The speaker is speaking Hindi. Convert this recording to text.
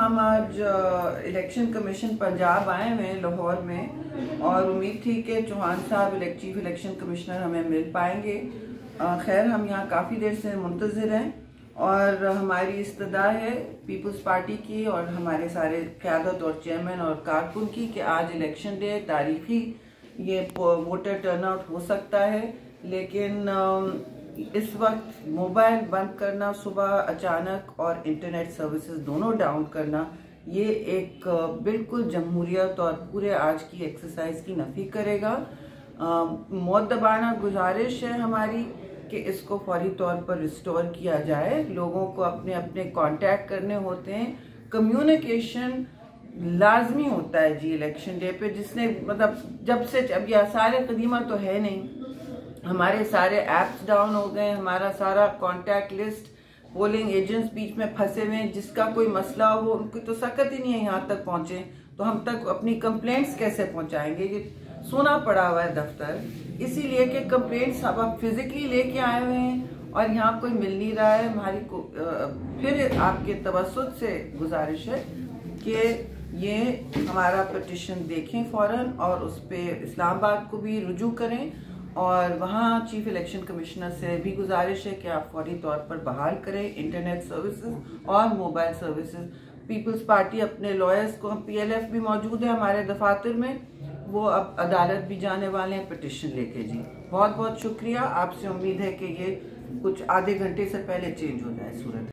हम आज इलेक्शन कमीशन पंजाब आए हुए हैं लाहौर में, और उम्मीद थी कि चौहान साहब चीफ इलेक्शन कमिश्नर हमें मिल पाएंगे। खैर हम यहाँ काफ़ी देर से मुंतज़िर हैं और हमारी इस्तदा है पीपल्स पार्टी की और हमारे सारे क़यादत और चेयरमैन और कारकुन की कि आज इलेक्शन डे तारीखी ये वोटर टर्नआउट हो सकता है, लेकिन इस वक्त मोबाइल बंद करना, सुबह अचानक और इंटरनेट सर्विसेज दोनों डाउन करना, ये एक बिल्कुल जमहूरियत और पूरे आज की एक्सरसाइज की नफी करेगा। मुअद्दबाना गुजारिश है हमारी कि इसको फौरी तौर पर रिस्टोर किया जाए। लोगों को अपने अपने कांटेक्ट करने होते हैं, कम्युनिकेशन लाजमी होता है जी इलेक्शन डे पे, जिसने मतलब जब से अब यह सारे कदीमा तो है नहीं, हमारे सारे ऐप्स डाउन हो गए, हमारा सारा कांटेक्ट लिस्ट, पोलिंग एजेंट्स बीच में फंसे हुए हैं, जिसका कोई मसला हो उनकी तो सकत ही नहीं है यहाँ तक पहुंचे, तो हम तक अपनी कंप्लेंट्स कैसे पहुंचाएंगे? ये सोना पड़ा हुआ है दफ्तर, इसीलिए कि कंप्लेंट्स अब आप फिजिकली लेके आए हुए हैं और यहाँ कोई मिल नहीं रहा है। हमारी फिर आपके तवज्जुह से गुजारिश है कि ये हमारा पिटिशन देखें फौरन और उस पर इस्लामाबाद को भी रुजू करें, और वहाँ चीफ इलेक्शन कमिश्नर से भी गुजारिश है कि आप फौरी तौर पर बहाल करें इंटरनेट सर्विसेज और मोबाइल सर्विसेज। पीपल्स पार्टी अपने लॉयर्स को, हम PLF भी मौजूद है हमारे दफातर में, वो अब अदालत भी जाने वाले हैं पिटिशन लेके जी। बहुत बहुत शुक्रिया, आपसे उम्मीद है कि ये कुछ आधे घंटे से पहले चेंज हो जाए सूरत।